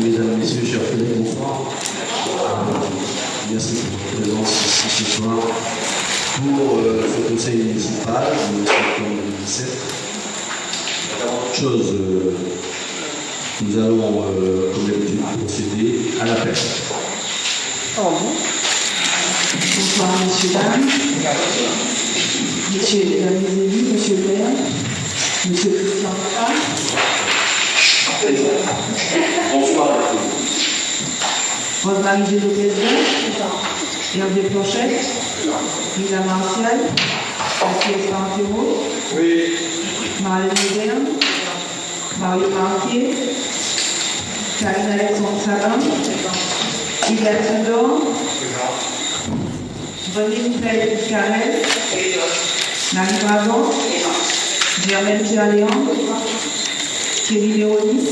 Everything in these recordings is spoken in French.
Mesdames et messieurs, chers collègues, bonsoir. Merci pour votre présence ici ce soir pour ce conseil municipal de septembre 2017. Avant toute chose, nous allons, comme d'habitude, procéder à l'appel. Bonsoir, messieurs, dames. Messieurs et dames les élus, monsieur le maire, monsieur Christian Papa. Bonsoir à tous. Rose-Marie Gélo-Pézin, Hervé Planchette, Lisa Martial, Mathieu Espartero, Marlène Moderne, Mario Marquier, Karine Alexandre Savin, Hubert Tudor, René Michael Carrel, Marie Brabant, Germaine Pierre-Léon, Thierry Véronis,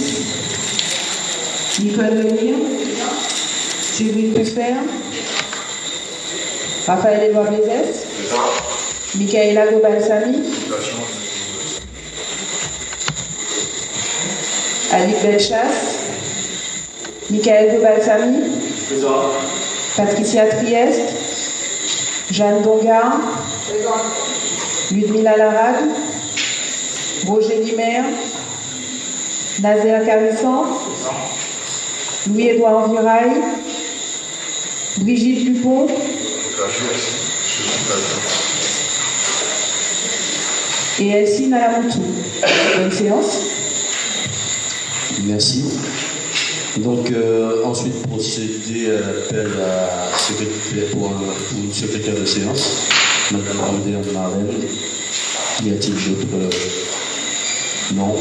Nicole Lemire, Céline Puffer, Raphaël Edouard Bézès, Michaela Gobalsami, Alice Belchasse, Michael Gobalsami, Patricia Trieste, Jeanne Bongard, Ludmila Larade, Roger Limer, Nazaire Carissan, Louis-Édouard Virail, Brigitte Dupont, et Elsie Nalamontou. Bonne séance. Merci. Donc, ensuite, procéder à l'appel pour une secrétaire de séance, Madame Moderne Marlène. Y a-t-il d'autres Non.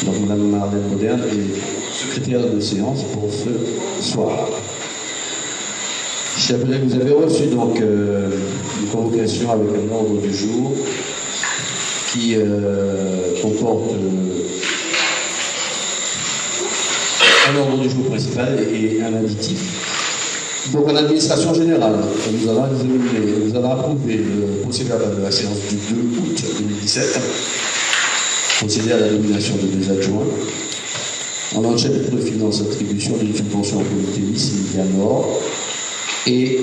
Donc, Madame Marlène Moderne est secrétaire de séance pour ce soir. Chers collègues, vous avez reçu donc une convocation avec un ordre du jour qui comporte un ordre du jour principal et un additif. Donc, en administration générale, nous avons approuvé le procès-verbal de la séance du 2 août 2017, procédé à la nomination de 2 adjoints. On a un chapitre de finances attribution d'une subvention au comité Sylvia Nord et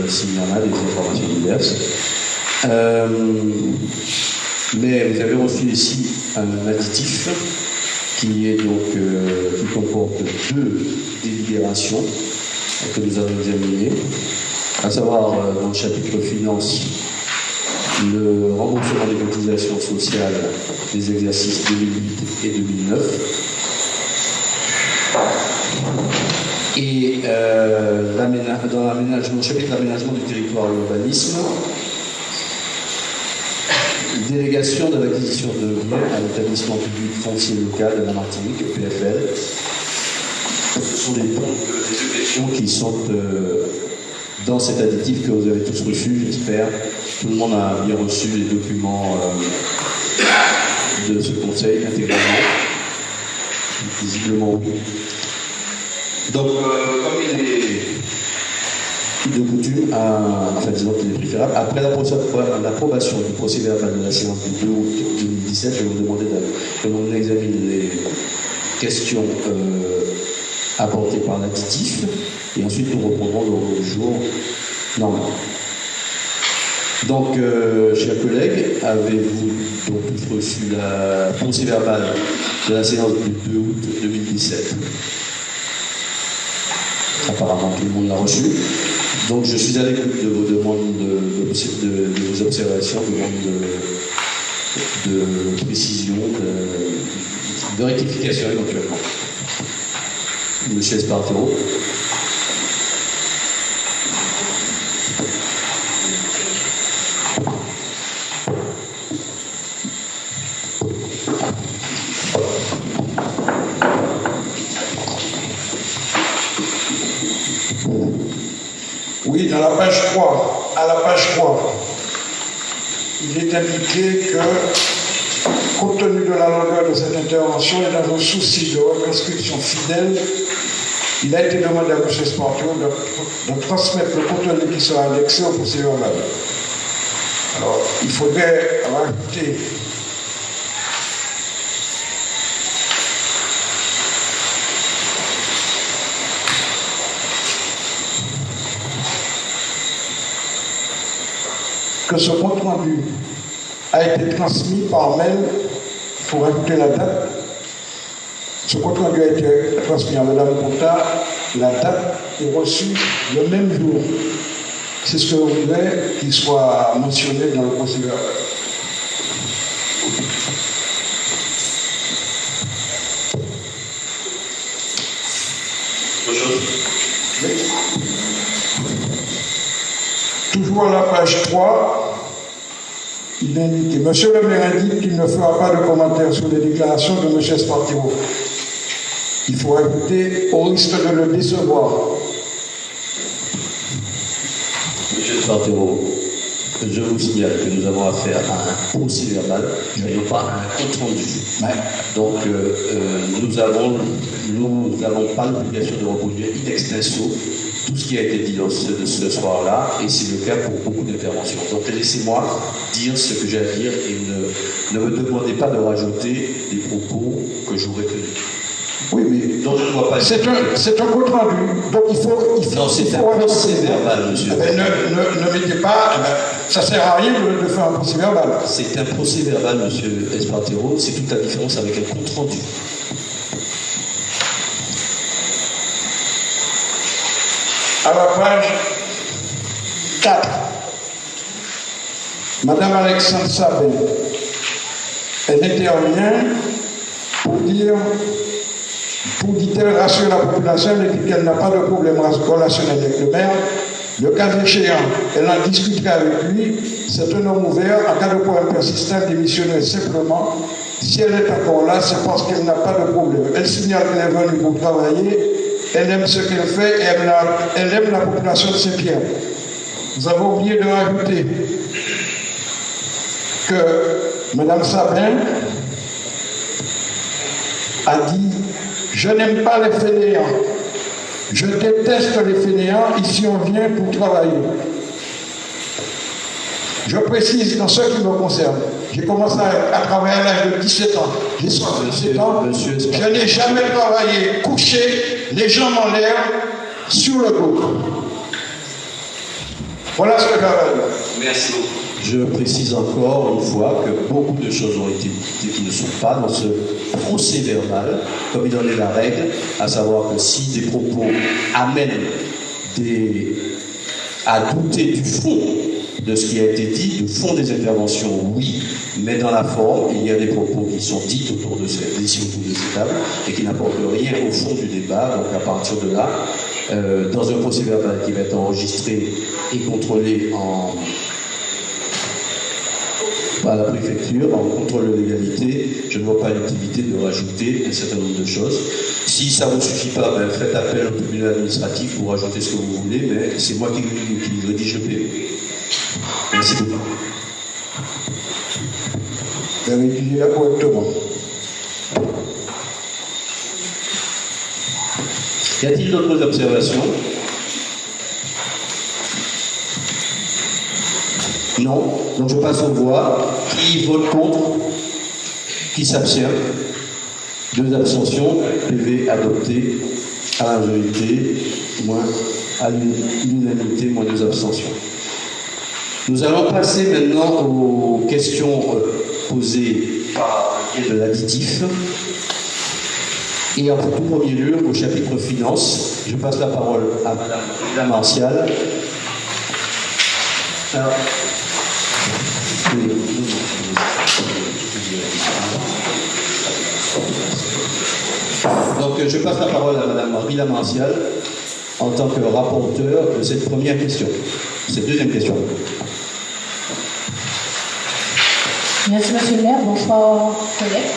s'il y en a des informations diverses. Mais vous avez reçu ici un additif qui est donc qui comporte 2 délibérations que nous avons examinées, à savoir dans le chapitre finances le remboursement des cotisations sociales des exercices 2008 et 2009 et dans l'aménagement, le chapitre d'aménagement du territoire et l'urbanisme, délégation de l'acquisition de biens à l'établissement public foncier local de la Martinique, PFL. Ce sont des exécutions qui sont dans cet additif que vous avez tous reçu, j'espère. Tout le monde a bien reçu les documents de ce conseil intégralement. Visiblement oui. Donc, comme il est de coutume, disons qu'il est préférable, après l'approbation du procès-verbal de la séance du 2 août 2017, je vais vous demander que l'on examine les questions apportées par l'additif, et ensuite nous reprendrons l'ordre du jour normal. Donc, chers collègues, avez-vous donc tous reçu le procès-verbal de la séance du 2 août 2017 ? Apparemment, tout le monde l'a reçu. Donc, je suis à l'écoute de vos demandes, de vos observations, de demandes de précision, de rectification éventuellement. Monsieur Espartero. Oui, dans la page 3, à la page 3, il est indiqué que, compte tenu de la longueur de cette intervention et dans un souci de retranscription fidèle, il a été demandé à M. Espartero de transmettre le contenu qui sera annexé au procès-verbal. Alors, il faudrait rajouter que ce compte rendu a été transmis par mail pour ajouter la date. Ce compte rendu a été transmis à Mme Conta. La date est reçue le même jour. C'est ce que je voudrais qu'il soit mentionné dans le procès verbal. Toujours à la page 3, il est indiqué: Monsieur le maire indique qu'il ne fera pas de commentaires sur les déclarations de M. Espartero. Il faut ajouter au risque de le décevoir. Monsieur Espartero, je vous signale que nous avons affaire à un procès verbal, et non pas à un compte rendu. Donc, nous n'avons pas l'obligation de reproduire in extenso tout ce qui a été dit ce soir-là, et c'est le cas pour beaucoup d'interventions. Donc, laissez-moi dire ce que j'ai à dire et ne me demandez pas de rajouter des propos que j'aurais tenus. Oui, mais donc, je ne vois pas. C'est un compte rendu. Donc il faut non, c'est un procès verbal, monsieur. Ne mettez pas. Ça ne sert à rien de faire un procès verbal. C'est un procès verbal, monsieur Espartero. C'est toute la différence avec un compte rendu. À la page 4, Madame Alexandre Sabin, elle intervient pour dit-elle, rassurer la population et dire qu'elle n'a pas de problème relationnel avec le maire. Le cas échéant, elle en discutera avec lui. C'est un homme ouvert. En cas de problème persistant, démissionner simplement. Si elle est encore là, c'est parce qu'elle n'a pas de problème. Elle signale qu'elle est venue pour travailler. Elle aime ce qu'elle fait et elle aime la population de Saint-Pierre. Nous avons oublié de rajouter que Mme Sabin a dit: je n'aime pas les fainéants. Je déteste les fainéants. Ici, on vient pour travailler. Je précise dans ce qui me concerne. J'ai commencé à travailler à l'âge de 17 ans. J'ai 67 ans. Je n'ai jamais travaillé couché, les jambes en l'air, sur le dos. Voilà ce que j'avais. Merci beaucoup. Je précise encore une fois que beaucoup de choses ont été dites qui ne sont pas dans ce procès verbal, comme il en est la règle, à savoir que si des propos amènent à douter du fond de ce qui a été dit, du fond des interventions, oui, mais dans la forme, il y a des propos qui sont dits autour de cette table et qui n'apportent rien au fond du débat. Donc à partir de là, dans un procès verbal qui va être enregistré et contrôlé à la préfecture, en contrôle de légalité, je ne vois pas l'utilité de rajouter un certain nombre de choses. Si ça ne vous suffit pas, faites appel au tribunal administratif pour rajouter ce que vous voulez, mais c'est moi qui rédige le PV. Merci beaucoup. Vous avez rédigé là correctement. Y a-t-il d'autres observations? Non. Donc je passe aux voix. Qui vote contre? Qui s'abstient? 2 abstentions. PV adopté à la majorité, moins à l'unanimité, moins 2 abstentions. Nous allons passer maintenant aux questions posées par de l'additif. Et en tout premier lieu, au chapitre finance, je passe la parole à Madame Martial. Alors, donc je passe la parole à Madame Marvilla Martial en tant que rapporteur de cette première question, cette deuxième question. Merci Monsieur le maire, bonsoir collègues.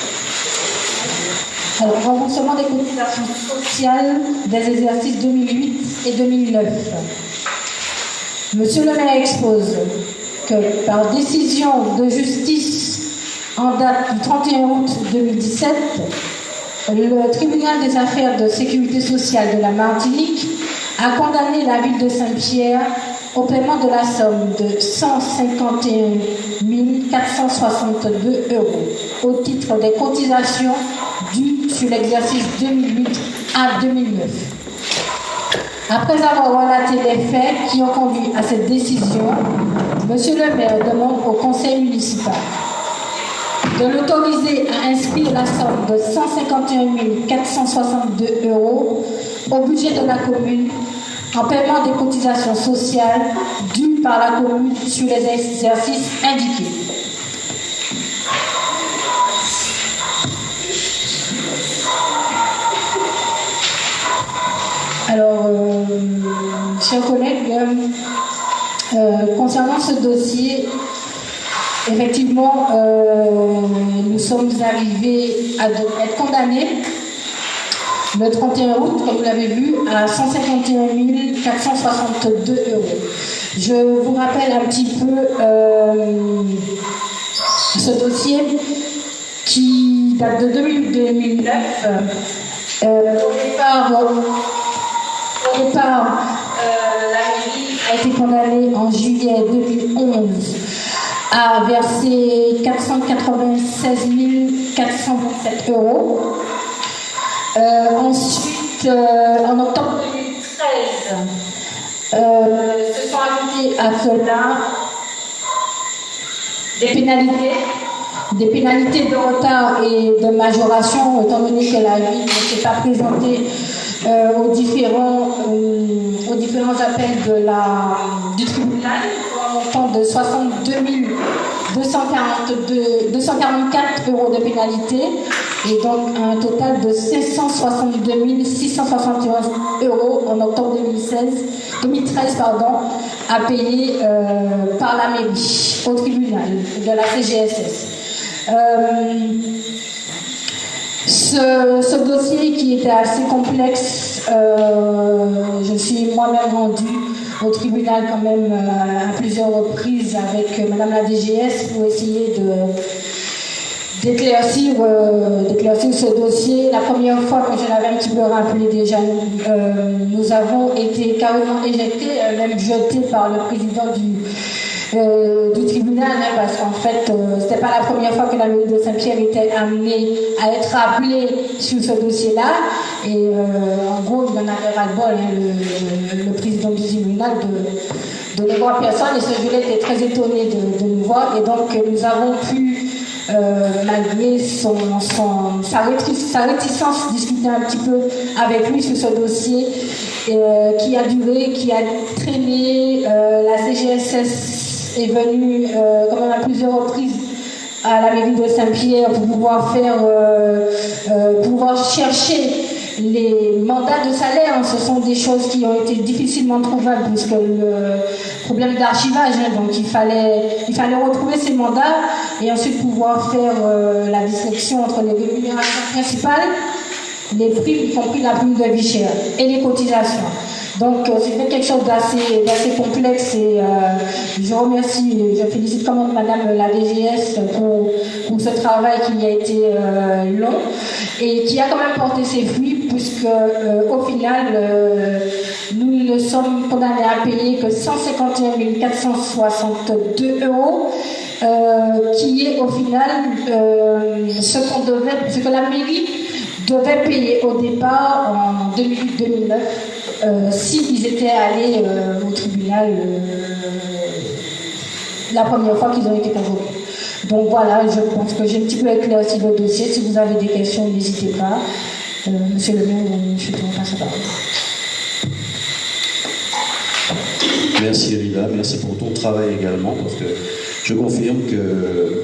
Alors, remboursement des cotisations sociales des exercices 2008 et 2009. Monsieur le maire expose que par décision de justice en date du 31 août 2017, le tribunal des affaires de sécurité sociale de la Martinique a condamné la ville de Saint-Pierre au paiement de la somme de 151 462 € au titre des cotisations dues sur l'exercice 2008 à 2009. Après avoir relaté les faits qui ont conduit à cette décision, Monsieur le maire demande au conseil municipal de l'autoriser à inscrire la somme de 151 462 € au budget de la commune en paiement des cotisations sociales dues par la commune sur les exercices indiqués. Alors, chers collègues, concernant ce dossier, effectivement, nous sommes arrivés à être condamnés le 31 août, comme vous l'avez vu, à 151 462 €. Je vous rappelle un petit peu ce dossier qui date de 2009. Au départ, la mairie a été condamnée en juillet 2011 à verser 496 427 €. Ensuite, en octobre 2013, se sont ajoutées à cela des pénalités de retard et de majoration, étant donné que la ville ne s'est pas présentée aux différents appels du tribunal, pour un montant de 62 244 € de pénalité, et donc un total de 562 671 € en octobre 2013 à payer par la mairie au tribunal de la CGSS. Ce dossier qui était assez complexe, je suis moi-même rendue au tribunal quand même à plusieurs reprises avec Madame la DGS pour essayer d'éclaircir ce dossier. La première fois que je l'avais un petit peu rappelé déjà, nous avons été carrément éjectés, même jetés par le président du tribunal, hein, parce qu'en fait, c'était pas la première fois que la mairie de Saint-Pierre était amenée à être appelée sur ce dossier-là. Et en gros, il en avait ras-le-bol, hein, le président du tribunal, de ne voir personne. Et ce jour-là était très étonné de nous voir. Et donc, nous avons pu, malgré sa réticence, discuter un petit peu avec lui sur ce dossier qui a duré, qui a traîné. La CGSS est venue quand même à plusieurs reprises à la mairie de Saint-Pierre pour pouvoir chercher les mandats de salaire. Ce sont des choses qui ont été difficilement trouvables puisque le problème d'archivage, hein, donc il fallait retrouver ces mandats et ensuite pouvoir faire la distinction entre les rémunérations principales, les primes, y compris la prime de vie chère, et les cotisations. Donc c'était quelque chose d'assez complexe et je félicite quand même Madame la DGS pour ce travail qui a été long et qui a quand même porté ses fruits puisque au final nous ne sommes condamnés à payer que 151 462 €, qui est au final ce que la mairie devait payer au départ en 2008-2009 s'ils étaient allés au tribunal la première fois qu'ils ont été convoqués. Donc voilà, je pense que j'ai un petit peu éclairci le dossier. Si vous avez des questions, n'hésitez pas. Monsieur le maire, je te passe la parole. Merci Rida, merci pour ton travail également, parce que je confirme que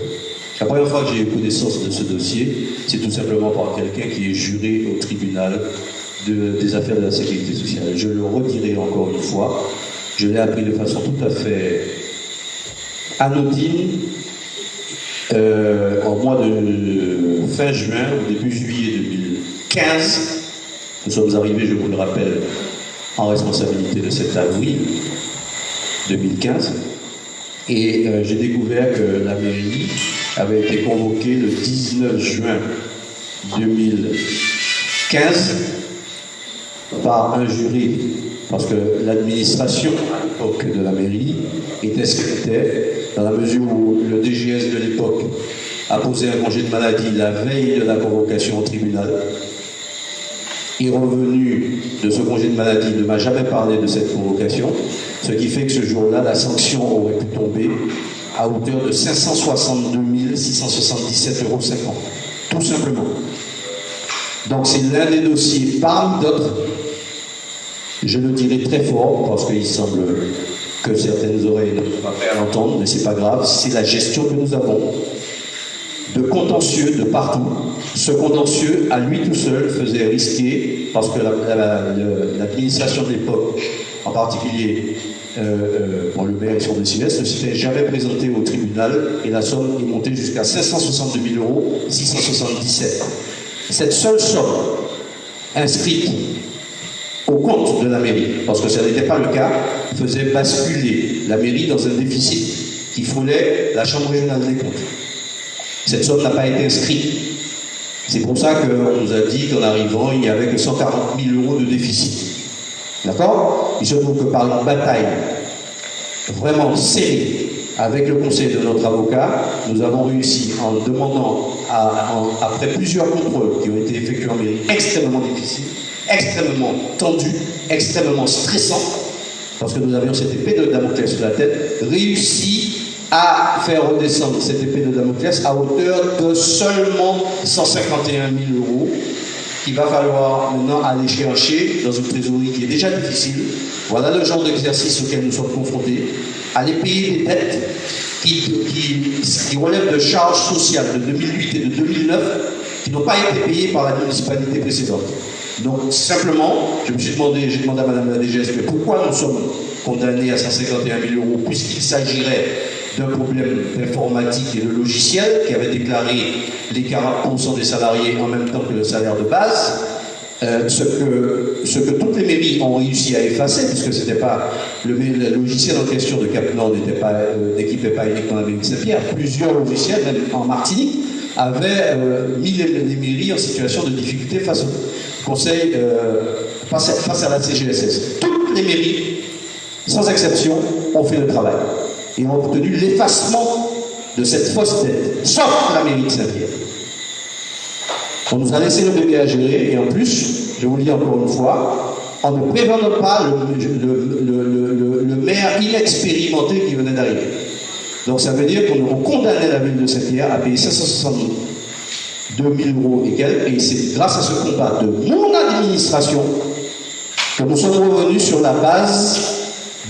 la première fois que j'ai eu connaissance de ce dossier, c'est tout simplement par quelqu'un qui est juré au tribunal des affaires de la sécurité sociale. Je le redirai encore une fois, je l'ai appris de façon tout à fait anodine en mois de fin juin ou début juillet 2015. Nous sommes arrivés, je vous le rappelle, en responsabilité le 7 avril 2015. Et j'ai découvert que la mairie avait été convoquée le 19 juin 2015 par un jury, parce que l'administration à l'époque de la mairie était ce qu'elle était, dans la mesure où le DGS de l'époque a posé un congé de maladie la veille de la convocation au tribunal. est revenu de ce congé de maladie, ne m'a jamais parlé de cette convocation, ce qui fait que ce jour-là, la sanction aurait pu tomber à hauteur de 562 677,50 €, tout simplement. Donc c'est l'un des dossiers parmi d'autres, je le dirai très fort, parce qu'il semble que certaines oreilles ne peuvent pas faire l'entendre, mais c'est pas grave, c'est la gestion que nous avons de contentieux de partout. Ce contentieux, à lui tout seul, faisait risquer, parce que l'administration de l'époque, en particulier pour le maire et son DCS, ne s'était jamais présenté au tribunal et la somme est montée jusqu'à 562 677 €. Cette seule somme inscrite au compte de la mairie, parce que ça n'était pas le cas, faisait basculer la mairie dans un déficit qui frôlait la Chambre régionale des comptes. Cette somme n'a pas été inscrite. C'est pour ça qu'on nous a dit qu'en arrivant, il n'y avait que 140 000 € de déficit. D'accord? Il se trouve que par une bataille vraiment serrée avec le conseil de notre avocat, nous avons réussi en demandant, après plusieurs contrôles qui ont été effectués en mairie, extrêmement difficiles, extrêmement tendus, extrêmement stressants, parce que nous avions cette épée de Damoclès sur la tête, réussi à faire redescendre cette épée de Damoclès à hauteur de seulement 151 000 € qu'il va falloir maintenant aller chercher dans une trésorerie qui est déjà difficile. Voilà le genre d'exercice auquel nous sommes confrontés. Aller payer des dettes qui relèvent de charges sociales de 2008 et de 2009 qui n'ont pas été payées par la municipalité précédente. Donc simplement, j'ai demandé à Madame la DGS, mais pourquoi nous sommes condamnés à 151 000 € puisqu'il s'agirait d'un problème d'informatique et de logiciel qui avait déclaré les 40% des salariés en même temps que le salaire de base, ce que toutes les mairies ont réussi à effacer, puisque c'était pas le logiciel en question de CapNord n'équipait pas uniquement la mairie de Saint-Pierre, plusieurs logiciels, même en Martinique, avaient mis les mairies en situation de difficulté face au conseil, face à la CGSS. Toutes les mairies, sans exception, ont fait le travail et ont obtenu l'effacement de cette fausse dette, sauf la mairie de Saint-Pierre. On nous a laissé le bébé à gérer, et en plus, je vous le dis encore une fois, en ne prévenant pas le maire inexpérimenté qui venait d'arriver. Donc ça veut dire qu'on condamnait la ville de Saint-Pierre à payer 562 000 € et quelques, et c'est grâce à ce combat de mon administration que nous sommes revenus sur la base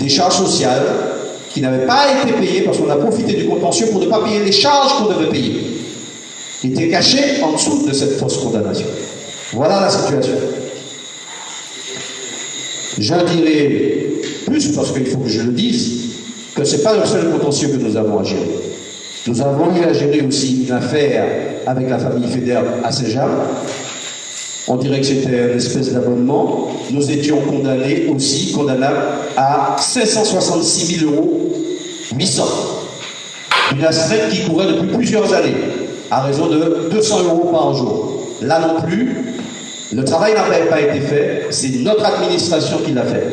des charges sociales qui n'avaient pas été payées parce qu'on a profité du contentieux pour ne pas payer les charges qu'on devait payer, qui étaient cachées en dessous de cette fausse condamnation. Voilà la situation. Je dirais plus, parce qu'il faut que je le dise, que ce n'est pas le seul contentieux que nous avons à gérer. Nous avons eu à gérer aussi une affaire avec la famille Federbe à Saint-Jean. On dirait que c'était une espèce d'abonnement. Nous étions condamnables à 566 800 €. Une astreinte qui courait depuis plusieurs années, à raison de 200 € par jour. Là non plus, le travail n'avait pas été fait, c'est notre administration qui l'a fait.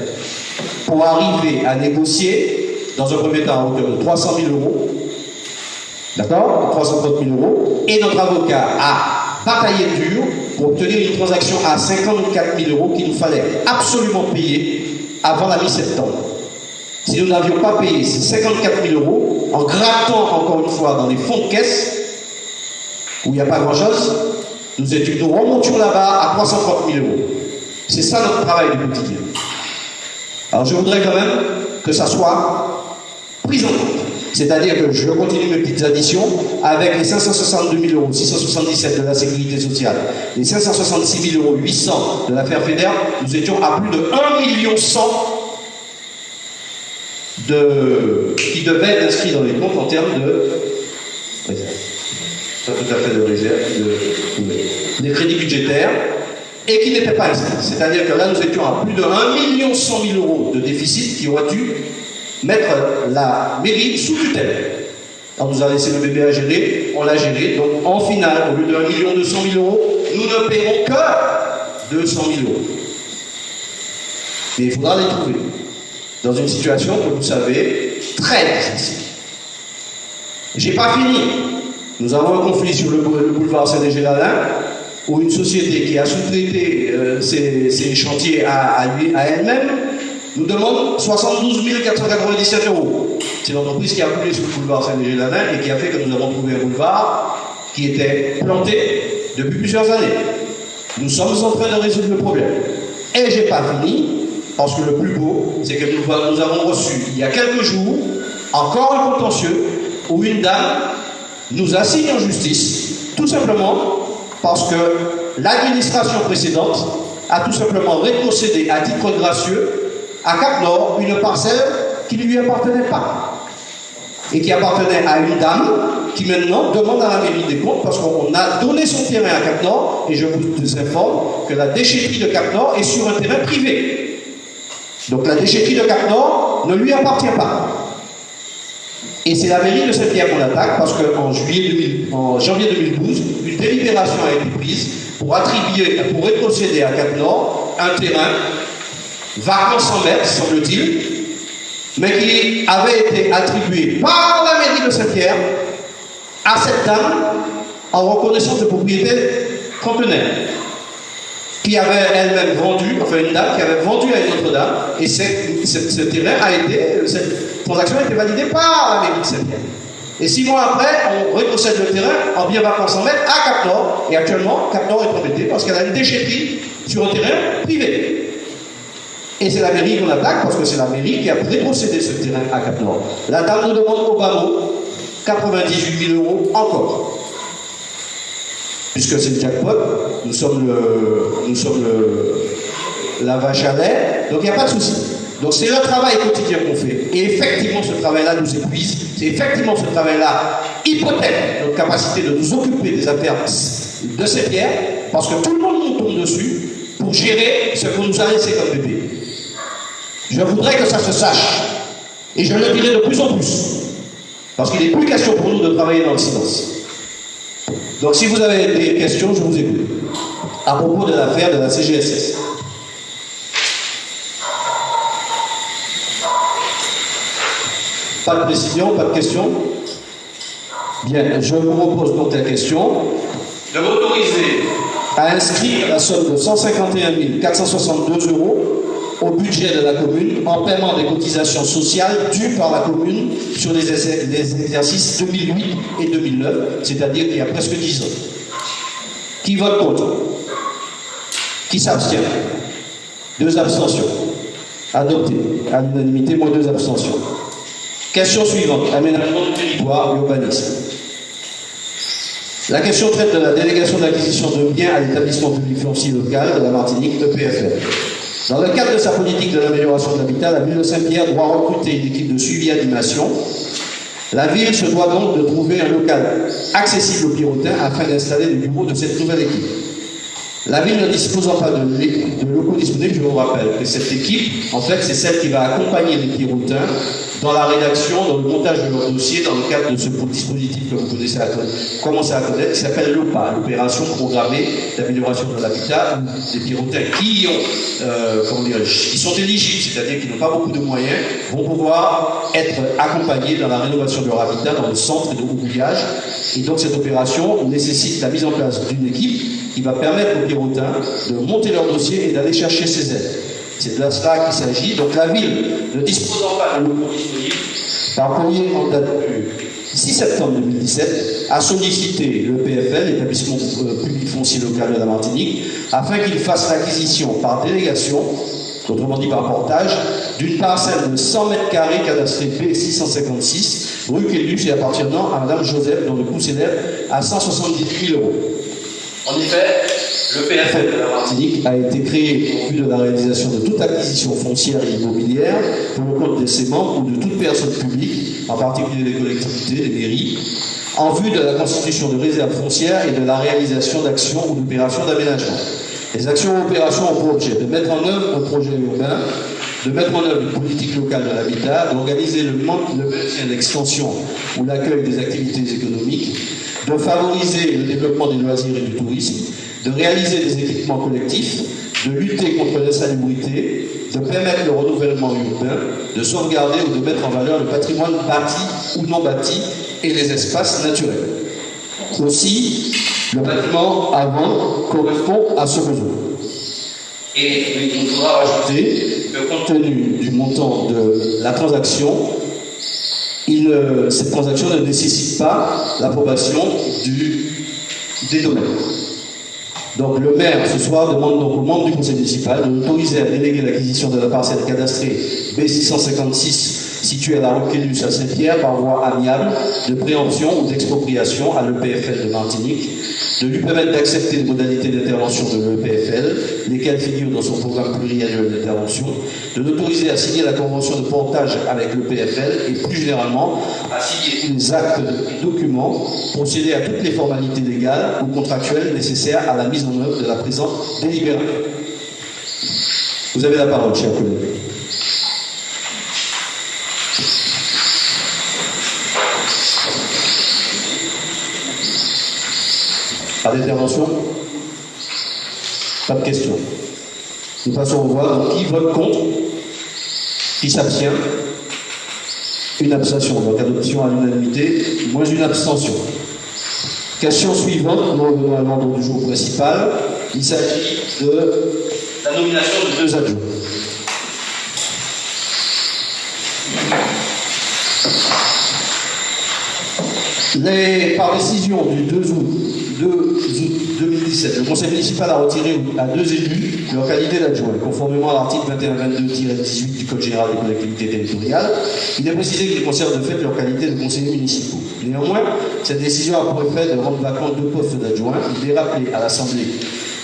Pour arriver à négocier, dans un premier temps, à hauteur de 300 000 €, d'accord, 330 000 €, et notre avocat a bataillé dur pour obtenir une transaction à 54 000 € qu'il nous fallait absolument payer avant la mi-septembre. Si nous n'avions pas payé ces 54 000 €, en grattant encore une fois dans les fonds de caisse, où il n'y a pas grand-chose, nous remontions là-bas à 330 000 €. C'est ça notre travail du quotidien. Alors je voudrais quand même que ça soit pris en compte. C'est-à-dire que je continue mes petites additions avec les 562 000 €, 677 de la sécurité sociale, les 566 000 800 de l'affaire Federbe, nous étions à plus de 1 100 000 qui devaient être inscrits dans les comptes en termes de réserve. Pas tout à fait de réserve, des crédits budgétaires, et qui n'étaient pas inscrits. C'est-à-dire que là, nous étions à plus de 1 100 000 € de déficit qui auraient dû mettre la mairie sous tutelle. On nous a laissé le bébé à gérer, on l'a géré. Donc en finale, au lieu de 1 200 000 €, nous ne paierons que 200 000 €. Mais il faudra les trouver dans une situation que vous savez très difficile. J'ai pas fini. Nous avons un conflit sur le boulevard Saint-Léger-Lalin. ou une société qui a sous-traité ces chantiers à elle-même nous demande 72 497 €. C'est l'entreprise qui a coulé sur le boulevard Saint-Léger-Lanin et qui a fait que nous avons trouvé un boulevard qui était planté depuis plusieurs années. Nous sommes en train de résoudre le problème. Et je n'ai pas fini, parce que le plus beau, c'est que nous avons reçu, il y a quelques jours, encore un contentieux où une dame nous assigne en justice, tout simplement parce que l'administration précédente a tout simplement rétrocédé à titre gracieux à Cap-Nord une parcelle qui ne lui appartenait pas et qui appartenait à une dame qui maintenant demande à la mairie des comptes parce qu'on a donné son terrain à Cap-Nord et je vous informe que la déchetterie de Cap-Nord est sur un terrain privé. Donc la déchetterie de Cap-Nord ne lui appartient pas. Et c'est la mairie de Saint-Pierre qu'on attaque parce qu'en janvier 2012, une délibération a été prise pour rétrocéder à Cap-Nord un terrain vacant 100 mètres, semble-t-il, mais qui avait été attribué par la mairie de Saint-Pierre à cette dame en reconnaissance de propriété contenaire, qui avait elle-même vendu, enfin une dame qui avait vendu à une autre dame, et ce terrain cette transaction a été validée par la mairie de Saint-Pierre. Et 6 mois après, on rétrocède le terrain en bien vacant 100 mètres à Cap-Nord, et actuellement, Cap-Nord est embêté parce qu'elle a une déchetterie sur un terrain privé. Et c'est la mairie qu'on attaque parce que c'est la mairie qui a rétrocédé ce terrain à Cap-Nord. La dame nous demande au bas mot 98 000 € encore. Puisque c'est le jackpot, nous sommes la vache à lait, donc il n'y a pas de souci. Donc c'est le travail quotidien qu'on fait. Et effectivement, ce travail-là nous épuise. C'est effectivement ce travail-là hypothèque notre capacité de nous occuper des affaires de Saint-Pierre, parce que tout le monde nous tombe dessus pour gérer ce qu'on nous a laissé comme bébé. Je voudrais que ça se sache. Et je le dirai de plus en plus. Parce qu'il n'est plus question pour nous de travailler dans le silence. Donc si vous avez des questions, je vous écoute. À propos de l'affaire de la CGSS. Pas de précision, pas de questions? Bien, je vous repose donc la question de m'autoriser à inscrire la somme de 151 462 € au budget de la commune en paiement des cotisations sociales dues par la commune sur les exercices 2008 et 2009, c'est-à-dire qu'il y a presque 10 ans. Qui vote contre? Qui s'abstient? 2 abstentions. Adopté à l'unanimité, moins 2 abstentions. Question suivante, aménagement du territoire, urbanisme. La question traite de la délégation d'acquisition de biens à l'établissement public foncier local de la Martinique, EPFL. Dans le cadre de sa politique de l'amélioration de l'habitat, la ville de Saint-Pierre doit recruter une équipe de suivi et animation. La ville se doit donc de trouver un local accessible aux Pirotins afin d'installer les bureaux de cette nouvelle équipe. La ville ne disposant pas de locaux disponibles, je vous rappelle que cette équipe, en fait, c'est celle qui va accompagner les Pirotins dans la rédaction, dans le montage de leur dossier, dans le cadre de ce dispositif que vous commencez à connaître, qui s'appelle l'OPA, l'opération programmée d'amélioration de l'habitat, où les Pirotins qui qui sont éligibles, c'est-à-dire qui n'ont pas beaucoup de moyens, vont pouvoir être accompagnés dans la rénovation de leur habitat, dans le centre de Rouillage. Et donc cette opération nécessite la mise en place d'une équipe qui va permettre aux Pirotins de monter leur dossier et d'aller chercher ces aides. C'est de cela qu'il s'agit. Donc la ville, ne disposant pas de locaux disponibles, par courrier en date du 6 septembre 2017, a sollicité le PFL, l'établissement public foncier local de la Martinique, afin qu'il fasse l'acquisition par délégation, autrement dit par portage, d'une parcelle de 100 mètres carrés cadastrée B656, rue Quélus et appartenant à Mme Joseph, dont le coût s'élève à 170 000 €. En effet, le PFL de la Martinique a été créé en vue de la réalisation de toute acquisition foncière et immobilière pour le compte de ses membres ou de toute personne publique, en particulier les collectivités, les mairies, en vue de la constitution de réserves foncières et de la réalisation d'actions ou d'opérations d'aménagement. Les actions ou opérations ont pour objet de mettre en œuvre un projet urbain, de mettre en œuvre une politique locale de l'habitat, d'organiser le maintien d'extension ou l'accueil des activités économiques, de favoriser le développement des loisirs et du tourisme, de réaliser des équipements collectifs, de lutter contre l'insalubrité, de permettre le renouvellement urbain, de sauvegarder ou de mettre en valeur le patrimoine bâti ou non bâti et les espaces naturels. Aussi, Le bâtiment avant correspond à ce besoin. Et il faudra rajouter que compte tenu du montant de la transaction, cette transaction ne nécessite pas l'approbation des domaines. Donc le maire, ce soir, demande donc aux membres du conseil municipal de l'autoriser à déléguer l'acquisition de la parcelle cadastrée B656 située à la Roquelus à Saint-Pierre par voie amiable de préemption ou d'expropriation à l'EPFL de Martinique, de lui permettre d'accepter les modalités d'intervention de l'EPFL, lesquelles figurent dans son programme pluriannuel d'intervention, de l'autoriser à signer la convention de portage avec l'EPFL et plus généralement à signer les actes et documents, procéder à toutes les formalités légales ou contractuelles nécessaires à la mise en œuvre de la présente délibération. Vous avez la parole, chers collègues. Pas d'intervention? Pas de questions. Nous passons au vote. Donc, qui vote contre? Qui s'abstient? Une abstention. Donc, adoption à l'unanimité, moins une abstention. Question suivante, nous revenons à l'ordre du jour principal. Il s'agit de la nomination de 2 adjoints. Par décision du 2 août 2017, le conseil municipal a retiré à 2 élus leur qualité d'adjoint, conformément à l'article 2122-18 du Code général des collectivités territoriales. Il est précisé qu'ils conservent de fait leur qualité de conseillers municipaux. Néanmoins, cette décision a pour effet de rendre vacant 2 postes d'adjoints. Il est rappelé à l'Assemblée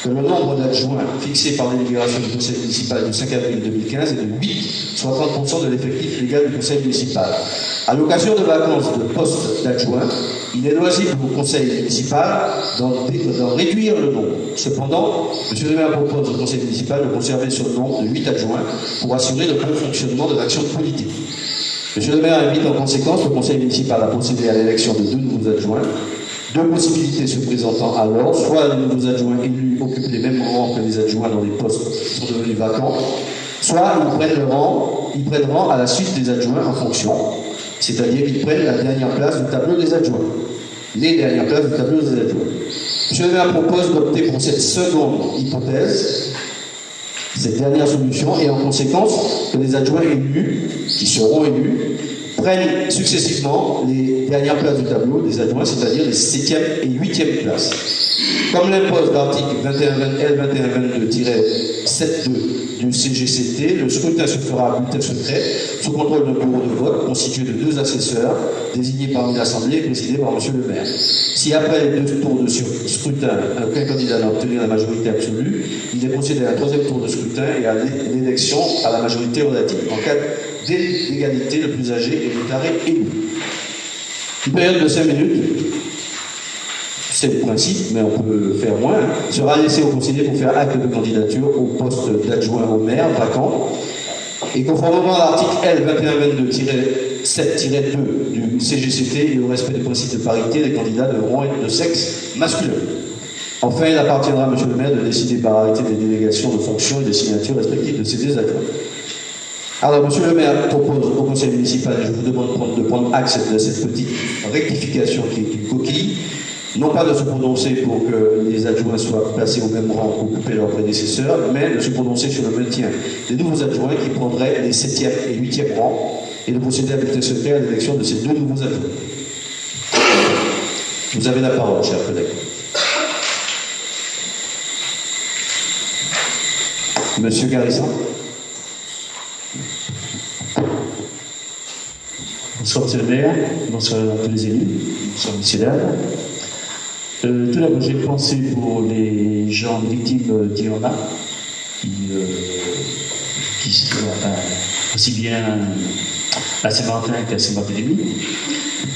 que le nombre d'adjoints fixé par la délibération du conseil municipal du 5 avril 2015 est de 8, soit 30% de l'effectif légal du conseil municipal. À l'occasion de vacances de postes d'adjoints, il est loisible au conseil municipal d'en réduire le nombre. Cependant, M. le maire propose au conseil municipal de conserver ce nombre de 8 adjoints pour assurer le bon fonctionnement de l'action politique. M. le maire invite en conséquence le conseil municipal à procéder à l'élection de 2 nouveaux adjoints. 2 possibilités se présentant alors, soit les nouveaux adjoints élus occupent les mêmes rangs que les adjoints dans les postes qui sont devenus vacants, soit ils prennent rang à la suite des adjoints en fonction, c'est-à-dire qu'ils prennent la dernière place du tableau des adjoints. Les dernières places du tableau des adjoints. M. le maire propose d'opter pour cette seconde hypothèse, cette dernière solution, et en conséquence que les adjoints élus, qui seront élus, prennent successivement les dernières places du tableau des adjoints, c'est-à-dire les 7e et 8e places. Comme l'impose l'article L2122-7.2 du CGCT, le scrutin se fera à bulletin secret, sous contrôle d'un bureau de vote constitué de 2 assesseurs, désignés parmi l'Assemblée et présidés par M. le maire. Si après les 2 tours de scrutin, aucun candidat n'a obtenu la majorité absolue, il est procédé à un 3e tour de scrutin et à l'élection à la majorité relative. En cas d'égalité, le plus âgé est déclaré élu. Une période de 5 minutes, c'est le principe, mais on peut faire moins, sera laissé au conseiller pour faire acte de candidature au poste d'adjoint au maire vacant. Et conformément à l'article L2122-7-2 du CGCT et au respect du principe de parité, les candidats devront être de sexe masculin. Enfin, il appartiendra à M. le maire de décider par arrêté des délégations de fonctions et des signatures respectives de ces 2 adjoints. Alors, M. le maire propose au conseil municipal, et je vous demande de prendre acte de cette petite rectification qui est une coquille, non pas de se prononcer pour que les adjoints soient placés au même rang qu'occupaient leurs prédécesseurs, mais de se prononcer sur le maintien des nouveaux adjoints qui prendraient les 7e et 8e rangs et de procéder à bulletin secret à l'élection de ces 2 nouveaux adjoints. Vous avez la parole, chers collègues. Monsieur Garissan. Bonsoir, monsieur le maire, bonsoir à tous les élus, bonsoir, messieurs, dames. Tout d'abord, j'ai pensé pour les gens victimes d'Irma, qui se trouvent aussi bien à Saint-Martin qu'à Saint-Barthélemy.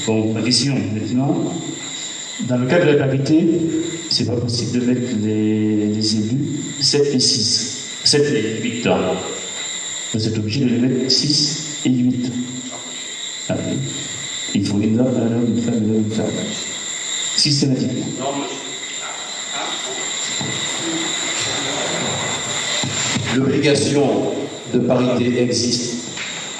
Bon, ma question maintenant, dans le cadre de la parité, c'est pas possible de mettre les élus 7 et 6, 7 et 8 ans. Vous êtes obligé de les mettre 6 et 8. Ah oui. Il faut un homme, une femme, une femme. Systématiquement. L'obligation de parité existe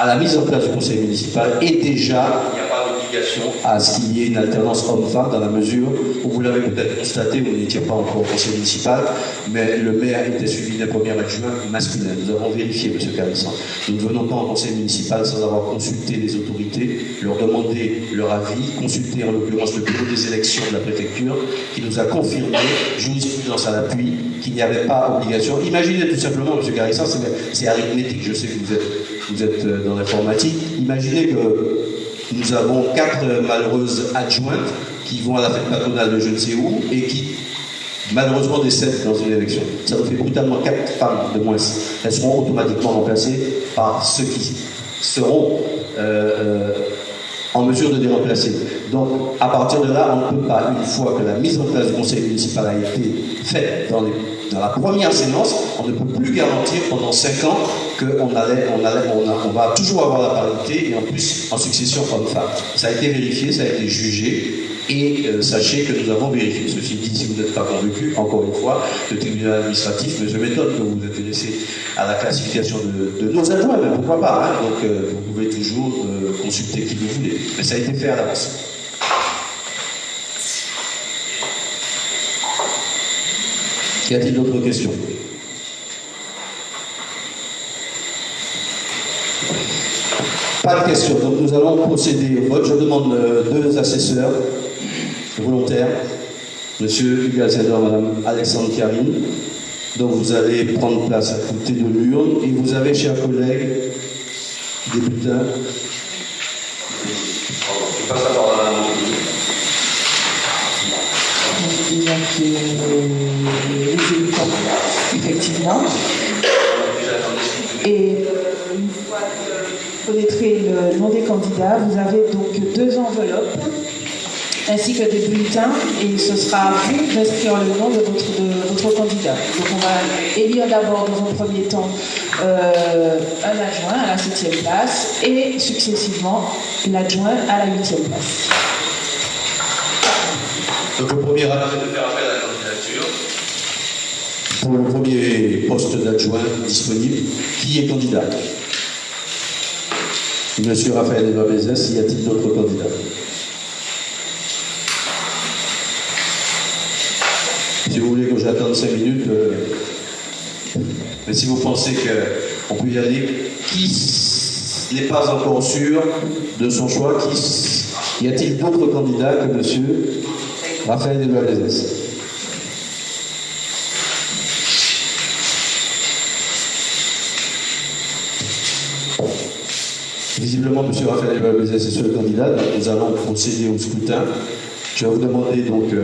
à la mise en place du conseil municipal et déjà, il n'y a pas d'obligation obligation à ce qu'il y ait une alternance homme-femme dans la mesure où vous l'avez peut-être constaté, vous n'étiez pas encore au conseil municipal, mais le maire était suivi d'un premier adjoint masculin. Nous avons vérifié, M. Carissan. Nous ne venons pas au conseil municipal sans avoir consulté les autorités, leur demander leur avis, consulter en l'occurrence le bureau des élections de la préfecture, qui nous a confirmé, jurisprudence à l'appui, qu'il n'y avait pas obligation. Imaginez tout simplement, M. Carissan, c'est arithmétique, je sais que vous êtes dans l'informatique. Imaginez que nous avons 4 malheureuses adjointes qui vont à la fête patronale de je ne sais où et qui malheureusement décèdent dans une élection. Ça nous fait brutalement 4 femmes de moins. Elles seront automatiquement remplacées par ceux qui seront en mesure de les remplacer. Donc, à partir de là, on ne peut pas, une fois que la mise en place du conseil municipal a été faite dans la première séance, on ne peut plus garantir pendant 5 ans qu'on va toujours avoir la parité et en plus en succession homme-femme. Ça a été vérifié, ça a été jugé. Et sachez que nous avons vérifié. Ceci dit, si vous n'êtes pas convaincu, encore une fois, le tribunal administratif, mais je m'étonne que vous vous intéressez à la classification de nos adjoints, mais pourquoi pas, hein. Donc vous pouvez toujours consulter qui vous voulez. Mais ça a été fait à l'avance. Y a-t-il d'autres questions? Pas de questions. Donc nous allons procéder au vote. Je demande 2 assesseurs volontaires, Monsieur Hugues Alcindor, Madame Alexandre Karine. Donc vous allez prendre place à côté de l'urne et vous avez, chers collègues, des bulletins. Je passe la parole à Madame. Effectivement. Et une fois que vous connaîtrez le nom des candidats, vous avez donc 2 enveloppes ainsi que des bulletins et ce sera à vous d'inscrire le nom de votre candidat. Donc on va élire d'abord dans un premier temps un adjoint à la 7e place et successivement l'adjoint à la 8e place. Donc le premier appel est de faire appel à la candidature. Pour le premier poste d'adjoint disponible, qui est candidat? Monsieur Raphaël Elba-Bézès, y a-t-il d'autres candidats? Si vous voulez que j'attende 5 minutes, mais si vous pensez qu'on peut y aller, qui n'est pas encore sûr de son choix, y a-t-il d'autres candidats que monsieur Raphaël Elba-Bézès? Visiblement, M. Raphaël Elba-Bézès est seul candidat, donc nous allons procéder au scrutin. Je vais vous demander donc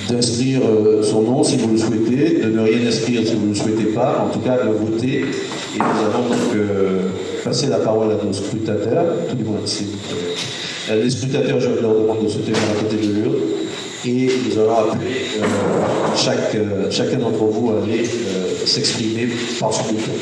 d'inscrire son nom si vous le souhaitez, de ne rien inscrire si vous ne le souhaitez pas, en tout cas de voter. Et nous allons donc passer la parole à nos scrutateurs. Tout du moins, les scrutateurs, je leur demande de se tenir à côté de l'urne. Et nous allons appeler chacun d'entre vous à aller s'exprimer par son bulletin.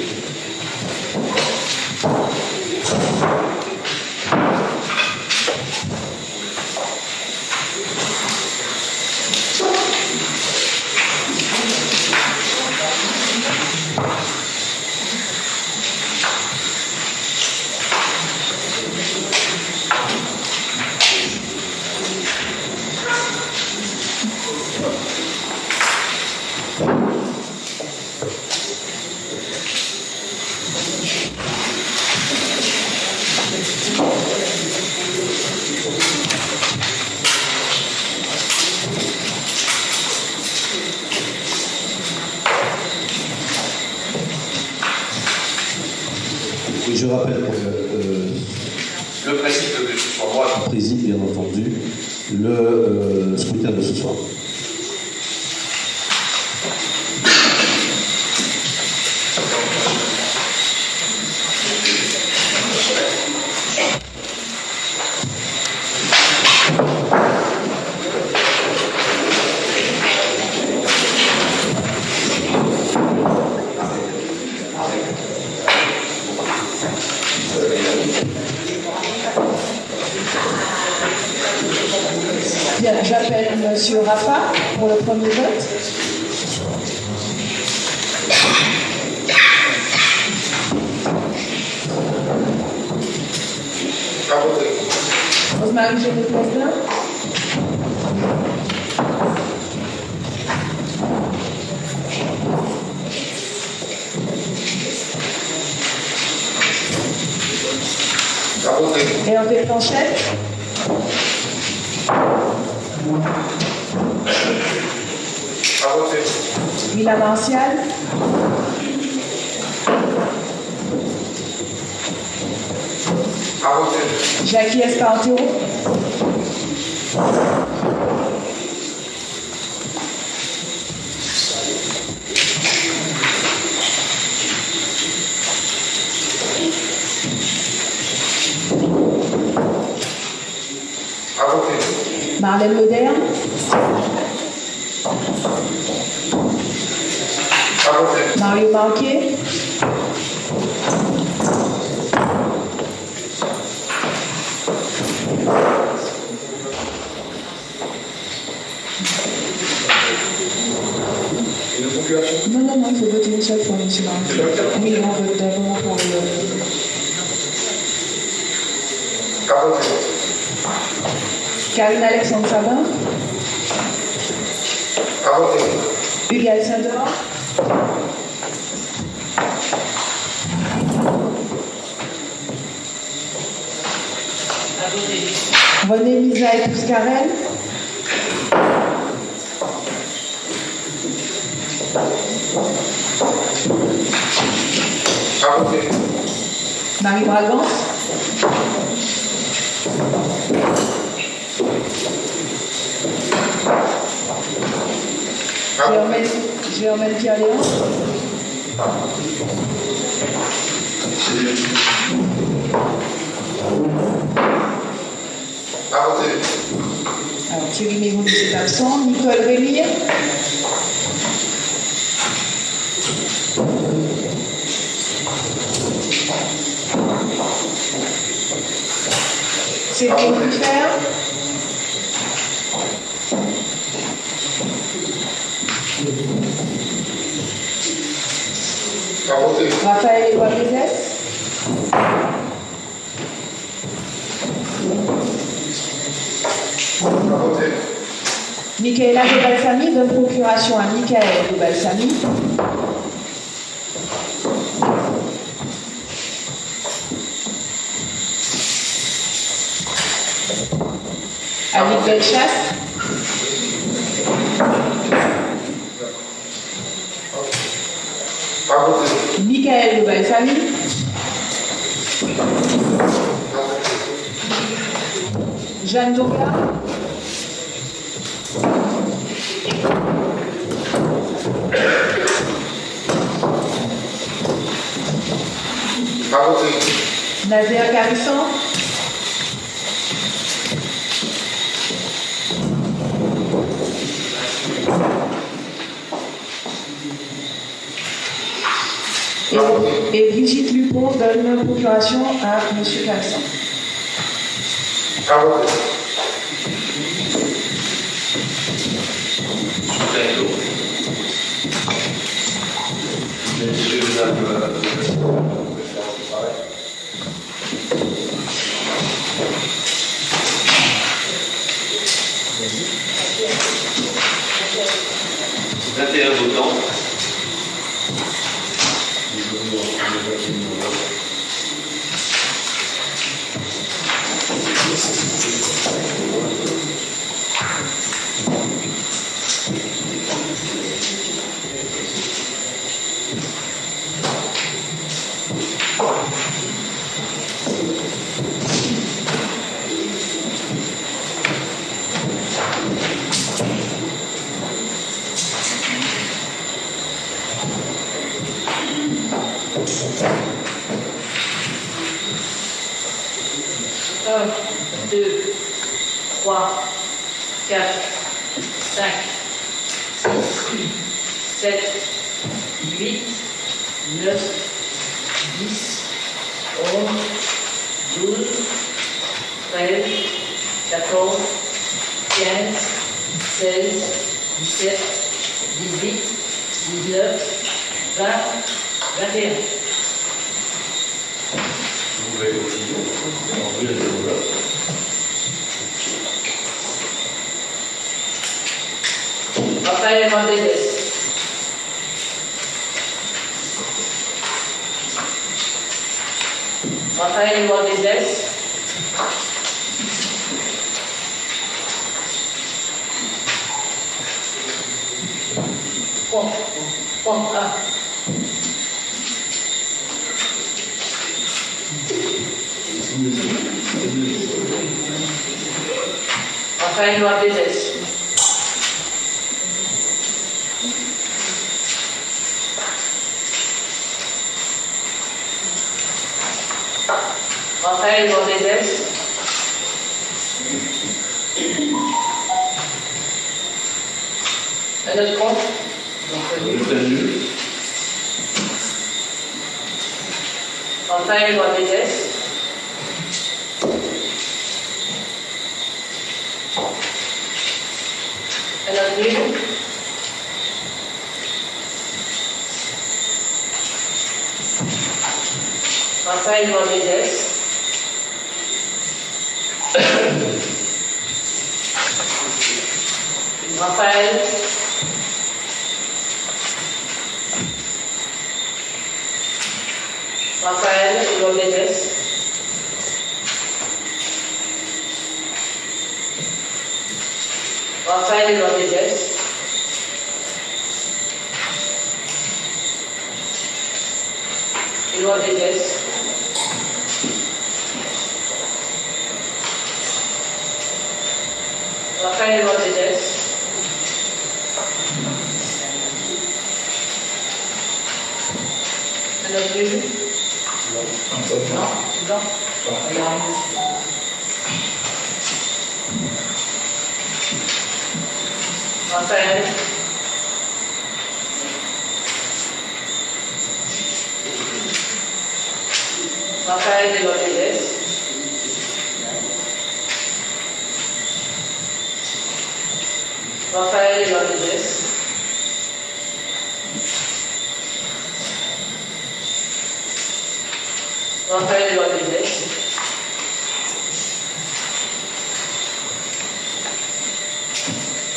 Et je rappelle que le principe de ce soit moi qui préside, bien entendu, le scrutin de ce soir. Bien, j'appelle M. Rafa pour le premier vote. Pas voté. Rose-Marie Géné-Plastin. Hervé Planchette. Villa Martial. Jackie Espartero. Marlène Moderne. Mario Marquet. Non, il faut voter une seule fois, monsieur Marquet. Oui, on vote d'abord pour le... Karine Alexandre Sabin. Hugues Alcindor. René Misaël Pouscarel. Marie Bragance. Germaine Pierre-Léon. Alors, Thierry Mégoun est absent. Nicole Rémire. Céline Dufer. Raphaël Edouard-Mézès. Michaela de Balsamy donne procuration à Michael de Balsamy. Annick Bellechasse. Michael de Balsamy. Jeanne Doga. Nazaire Carissan. Et Brigitte Lupon donne procuration à M. Carissan. Votants. Un, deux, trois, 4, 5, 6, 7, 8, 9, 10, 11, 12, 13, 14, 15, 16, 17, 18, 19, 20, 21. Vous pouvez continuer. Raphaël Hernandez. Raphaël Hernandez. Point A. Raphaël Hernandez. Raphaël Hernandez. Un autre compte. Raphaël Hernandez. Un autre nul. Raphaël Hernandez. Raphaël. Raphaël Hernandez. Raphaël Hernandez. Hernandez. Raphaël Hernandez. Un autre nul. Non. Raphaël. Raphaël Hernandez. Raphaël Hernandez. Raphaël Hernandez.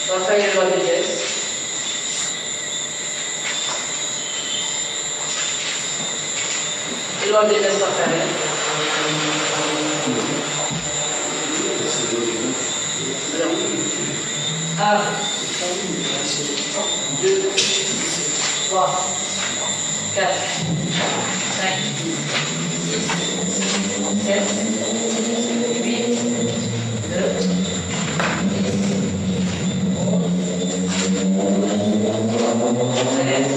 Raphaël Hernandez. Hernandez Raphaël. Un, 2, 3, 4, 5, 6, 7, 8, 9, 13,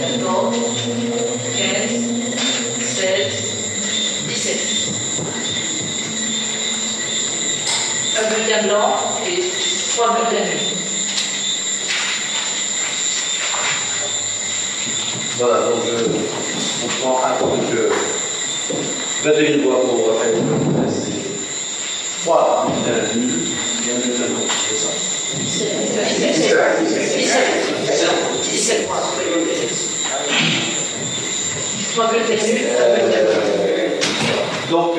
14, 15, 16, 17. Un bulletin blanc et 3 bulletins nuls. Voilà, donc on prend acte que 21 voix pour Raphaël Hernandez, 3 bulletins nuls et un bulletin blanc, c'est ça. 17 points pour les Hernandez. 3 bulletins nuls, un bulletin blanc. Donc,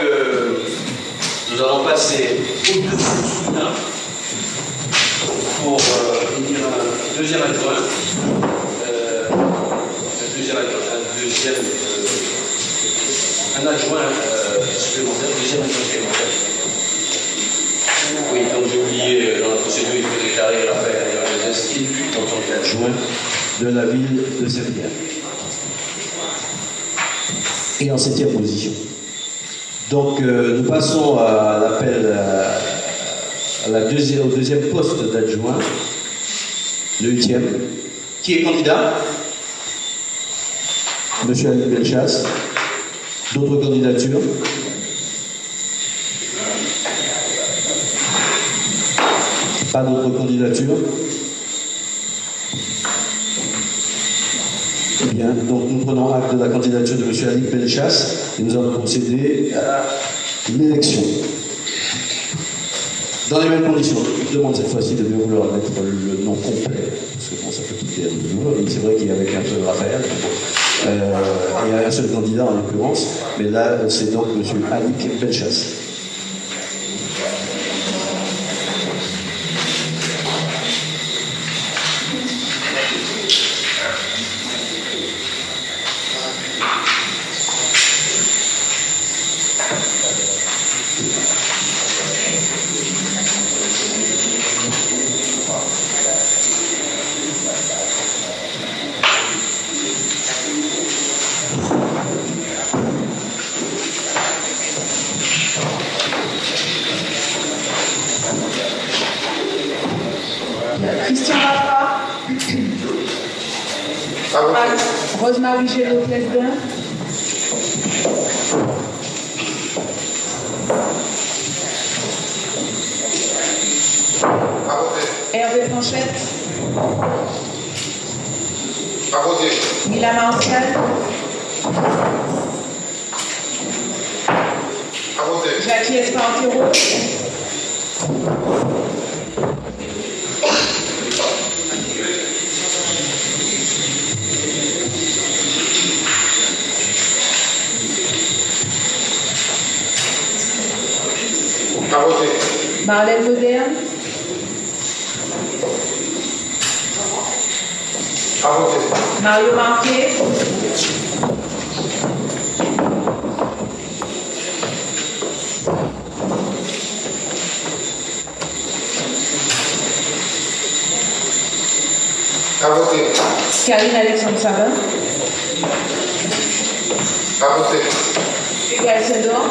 nous allons passer au deuxième scrutin pour élire un deuxième adjoint. Un adjoint supplémentaire, deuxième adjoint supplémentaire. Oui, donc j'ai oublié, dans la procédure, il faut déclarer Raphaël Hernandez élu en tant qu'adjoint de la ville de Servières. Et en 7e position. Donc nous passons à l'appel au deuxième poste d'adjoint, le 8e. Qui est candidat? Monsieur Annick Bellechasse. D'autres candidatures? Pas d'autres candidatures? Eh bien, donc nous prenons acte de la candidature de monsieur Annick Bellechasse et nous allons procéder à l'élection. Dans les mêmes conditions, je demande cette fois-ci de bien vouloir mettre le nom complet, parce que bon, ça peut tout dire de nouveau, et c'est vrai qu'il y avait qu'un seul Raphaël, il y a un seul candidat en l'occurrence, mais là c'est donc M. Annick Bellechasse. Christian Raffat. Rosemary Génaud-Plesdin. Hervé Planchette. Mila Martial. Jackie Espartero. Marlène Moderne. Mario Marquet. Karine Alexandre Sabin. Hugues Sedor.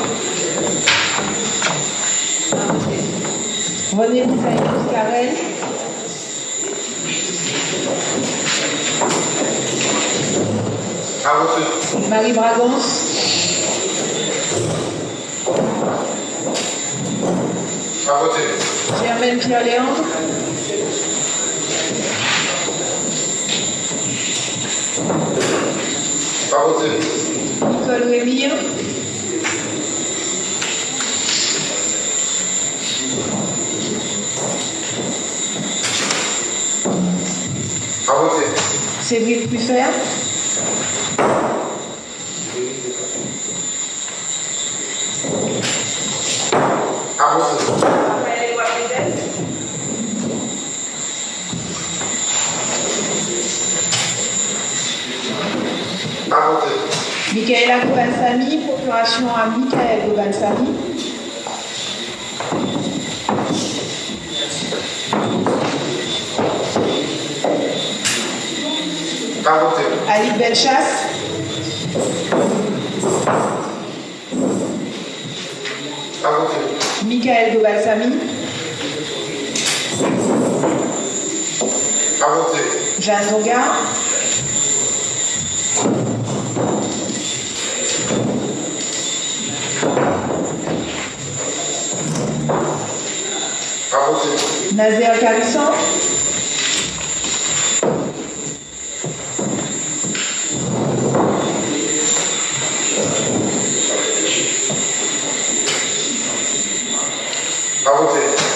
René Lisaïus Carrel. Marie Bragance. Germaine Pierre-Léandre. Nicole Rémire. Séverine Puffert. Raphaël Edouard Pédel. Michaela Gobalsamy, procuration à Michael Gobalsamy. Ali Belchasse. Michael Gobalsamy. Jeanne Zonga. Nazer Karissan.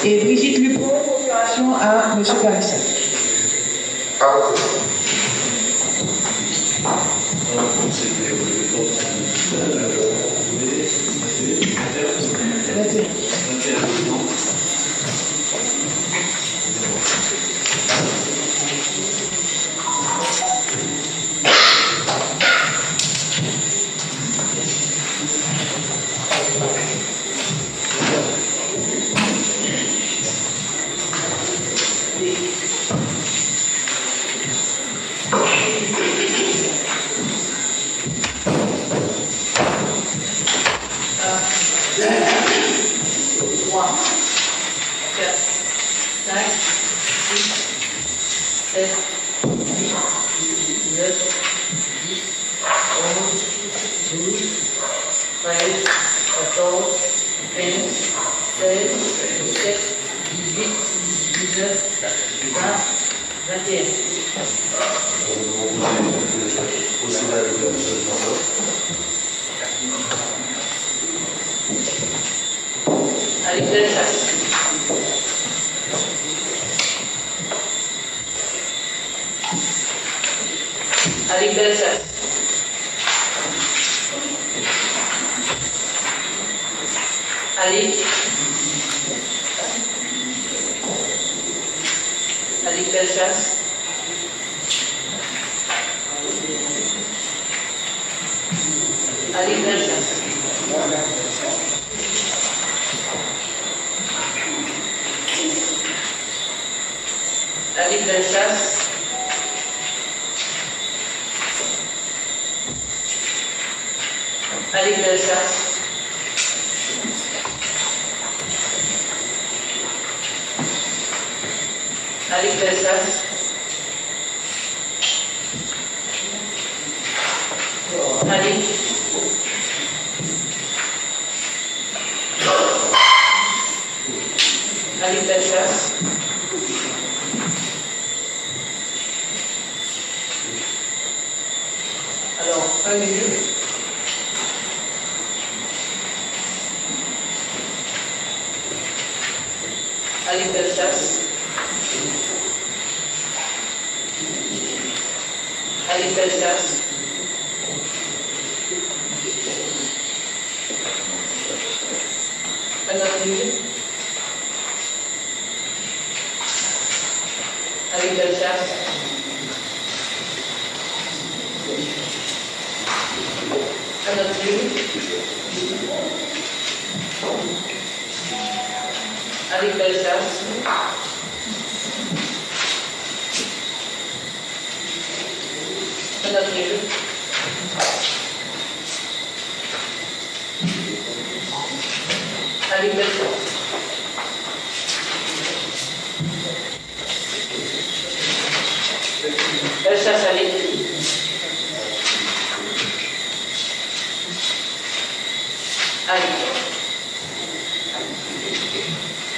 Et Brigitte Lupon, procuration à M. Karissan. Avec Belchasse. Avec Belchasse. Avec Belchasse. Avec Belchasse. Avec Belchasse. Avec Belchasse. Alec Belsace. Alec. Alec Belsace. Alors, 1 minute. Alec Belsace. Alec Belsace. Un autre minute. Alec Belsace. Un autre minute. Alec Belsace. Un autre minute. Alec Belsace. Belsace, Alec. Allez.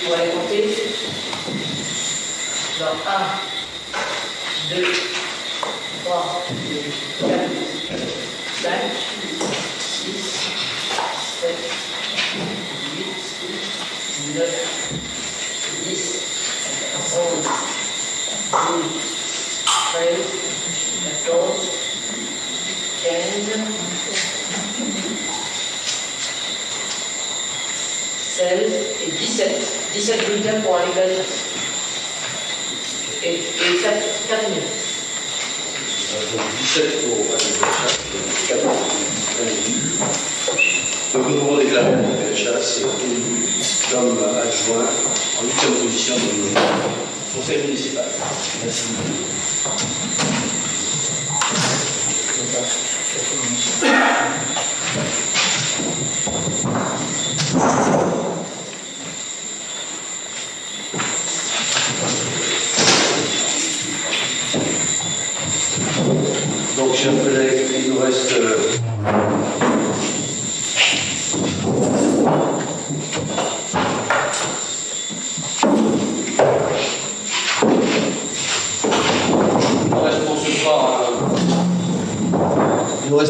On va les compter. Dans 1, 2, 3, 4, 5, 6, 7, 8, 9, 10, 11, 12, 13, 14, 15, 16 et 17. 17 bulletins pour Alec Belsace. Et 4 minutes. Donc 17 pour Alec Belsace, 4 minutes. Donc nous avons déclaré Alec Belsace élu comme adjoint en 8e position dans le conseil municipal. Merci. Donc, chers collègues, il nous reste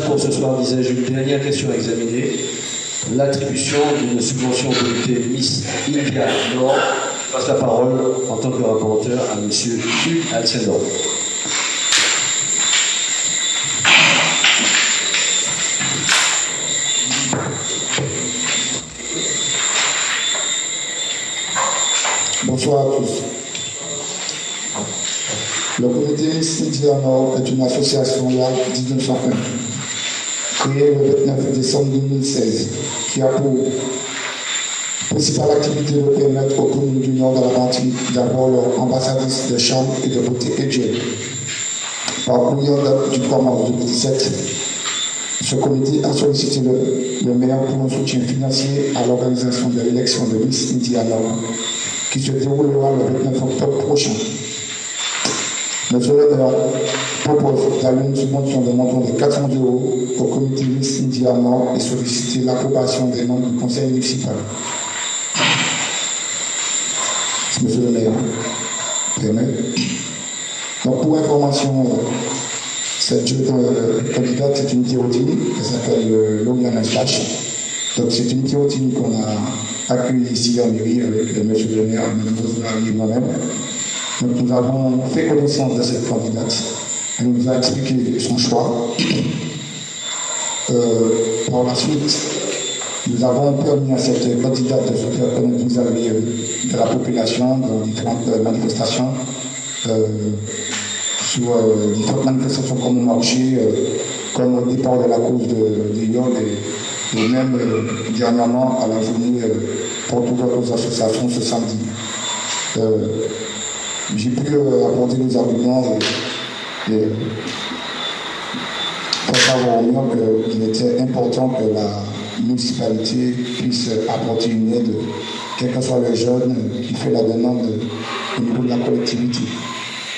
pour ce soir, disais-je, une dernière question à examiner. L'attribution d'une subvention comité Miss India Nord. Je passe la parole en tant que rapporteur à M. Hugues Alcindor. Bonsoir à tous. Le comité Miss India Nord est une association là 1901, créée le 29 décembre 2016, qui a pour principale activité de permettre aux communes du Nord de la Martinique d'avoir leur ambassadrice de charme et de beauté Edgel. Par courrier du 3 mars 2017, ce comité a sollicité le maire pour un soutien financier à l'organisation de l'élection de Miss India Nord, qui se déroulera le 29 octobre prochain. Monsieur le maire propose d'allouer une subvention de montant de 400 € au comité Miss India Nord et solliciter l'approbation des membres du conseil municipal. Monsieur le maire, permet. Donc pour information, cette jeune candidate est une Théotine, elle s'appelle Loriana Slash. Donc c'est une Théotine qu'on a accueillie ici en mairie avec le monsieur le maire, Mme Rosemary et moi-même. Donc nous avons fait connaissance de cette candidate. Elle nous a expliqué son choix. Par la suite, nous avons permis à cette candidate de se faire connaître vis-à-vis de la population dans différentes manifestations, sur différentes manifestations comme au marché, comme au départ de la cause de Lyon et même dernièrement à la journée pour toutes les associations ce samedi. J'ai pu apporter des arguments et pour savoir au moins qu'il était important que la municipalité puisse apporter une aide, quel que soit le jeune qui fait la demande au niveau de la collectivité.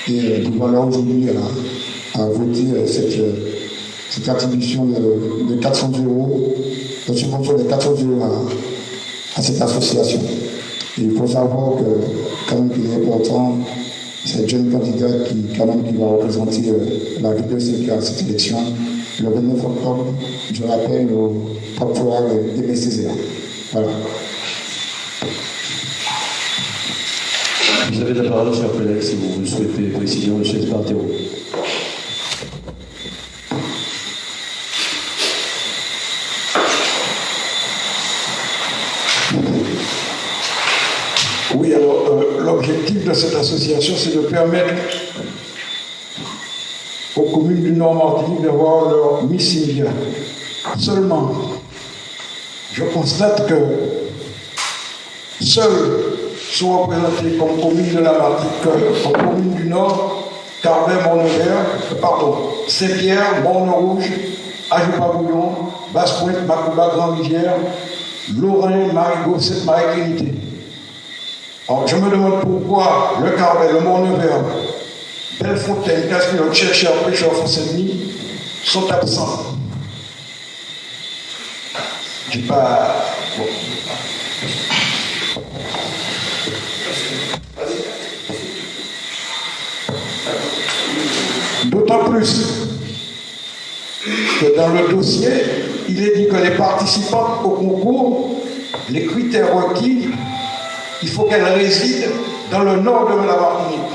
Et nous voilà aujourd'hui à voter cette attribution de 400 €, de subvention de 400 € à cette association. Et il faut savoir que, quand même, qu'il est important, cette jeune candidate qui va représenter la ville de Séville à cette élection, le 29 octobre, je rappelle, au porte-parole des BCZA. Voilà. Vous avez la parole, cher collègue, si vous le souhaitez préciser, M. Espartero. Oui, alors l'objectif de cette association, c'est de permettre aux communes du Nord Martinique d'avoir leur Miss India. Seulement, je constate que seuls sont représentés comme commune de la Martinique, comme commune du Nord, Carbet, Morne-Vert, Saint-Pierre, Morne-Rouge, Ajoupa-Bouillon, Basse-Pointe, Macouba, Grand-Rivière, Lorrain, Marigot, Sainte-Marie-Trinité. Alors, je me demande pourquoi le Carbet, le Morne-Vert, Bellefontaine, Castellon, Chercheur, Pécheur, Fontaine-Saint-Denis sont absents. Je dis pas. Bon. D'autant plus que dans le dossier, il est dit que les participantes au concours, les critères requis, il faut qu'elles résident dans le nord de la Martinique.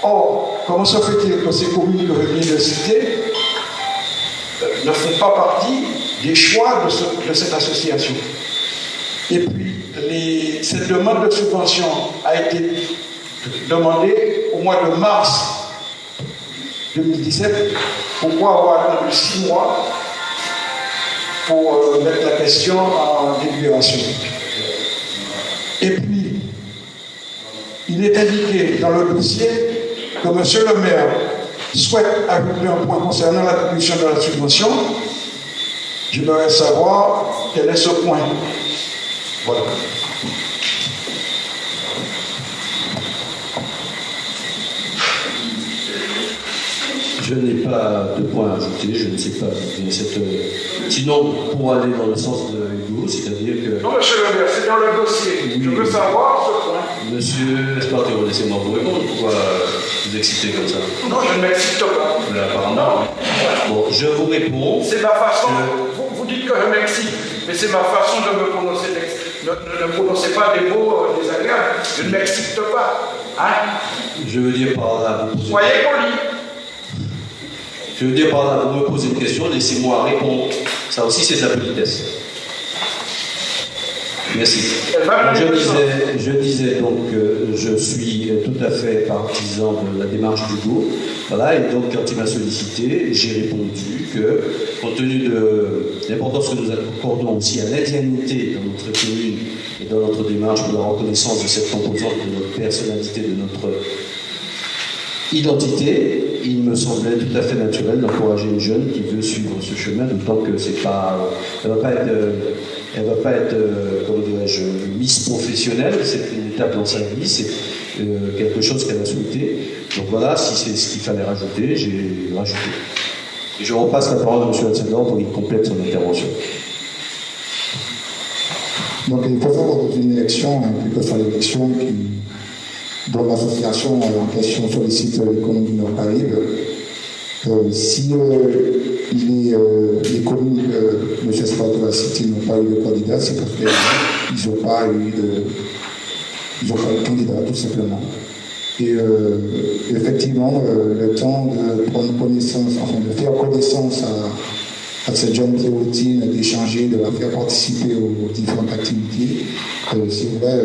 Or, comment se fait-il que ces communes que je viens de citer ne font pas partie des choix de cette association? Et puis, cette demande de subvention a été demandée au mois de mars 2017. Pourquoi avoir attendu 6 mois pour mettre la question en délibération? Et puis, il est indiqué dans le dossier que M. le maire souhaite ajouter un point concernant l'attribution de la subvention. J'aimerais savoir quel est ce point. Voilà. Je n'ai pas de point à ajouter, je ne sais pas. Sinon, pour aller dans le sens de Hugo, c'est-à-dire que... Non, monsieur le maire, c'est dans le dossier. Oui. Je veux savoir ce point. Monsieur Espartero, laissez-moi vous répondre. Pourquoi vous excitez comme ça? Non, je ne m'excite pas. Apparemment. Bon, je vous réponds. C'est ma façon. Vous dites que je m'excite, mais c'est ma façon de me prononcer. Ne prononcez pas des mots désagréables. Je ne m'excite pas. Hein? Je veux dire par là... Soyez poli. Je veux dire par là, vous me posez une question, laissez-moi répondre. Ça aussi, c'est de la politesse. Merci. Je disais donc que je suis tout à fait partisan de la démarche d'Hugo. Voilà, et donc quand il m'a sollicité, j'ai répondu que, compte tenu de l'importance que nous accordons aussi à l'indignité dans notre commune et dans notre démarche pour la reconnaissance de cette composante de notre personnalité, de notre identité, il me semblait tout à fait naturel d'encourager une jeune qui veut suivre ce chemin, d'autant que c'est pas, elle va pas être, comment dirais-je, Miss professionnelle, c'est une étape dans sa vie, c'est quelque chose qu'elle a souhaité. Donc voilà, si c'est ce qu'il fallait rajouter, j'ai rajouté. Et je repasse la parole à M. Hatsedor pour qu'il complète son intervention. Donc il faut savoir dans une élection, plus que sur l'élection dont l'association en question sollicite l'économie du Nord-Caraïbe, si les communes que M. Espartero a citées n'ont pas eu de candidat, c'est parce qu'ils n'ont pas eu de candidat, tout simplement. Et effectivement, le temps de prendre connaissance, enfin de faire connaissance à cette jeune Théotine, d'échanger, de la faire participer aux différentes activités, c'est vrai,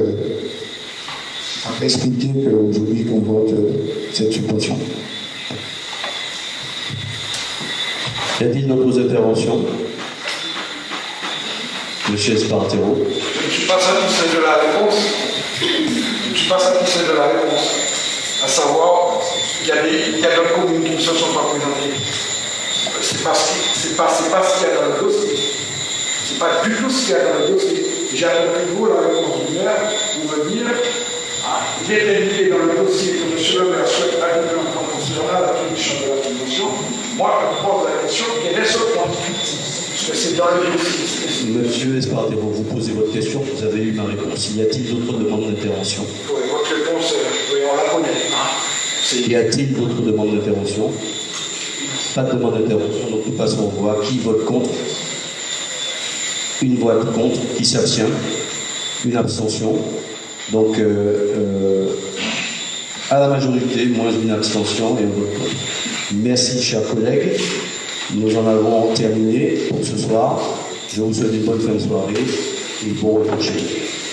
ça peut expliquer qu'aujourd'hui qu'on vote cette subvention. Y a-t-il d'autres interventions? Monsieur Espartero. Je ne suis pas satisfait de la réponse. Je ne suis pas satisfait de la réponse. À savoir, il y a d'autres communes qui ne se sont pas présentées. C'est pas ce qu'il y a dans le dossier. C'est pas du tout ce qu'il y a dans le dossier. J'ai attendu vous la réponse du maire pour me dire Il est indiqué dans le dossier que M. Le maire souhaite ajouter un point concernant l'attribution de la subvention. Moi, je me pose la question, quel est ce point? Parce que c'est dans le dossier. Monsieur Espartero, vous posez votre question, vous avez eu ma réponse. Y a-t-il d'autres demandes d'intervention? Oui, votre réponse, on la connaît. Y a-t-il d'autres demandes d'intervention? Pas de demande d'intervention, donc nous passons aux voix. Qui vote contre? Une voix contre, qui s'abstient? Une abstention. Donc, à la majorité, moins une abstention et un vote contre. Merci, chers collègues. Nous en avons terminé pour ce soir. Je vous souhaite une bonne fin de soirée et bon retour chez vous.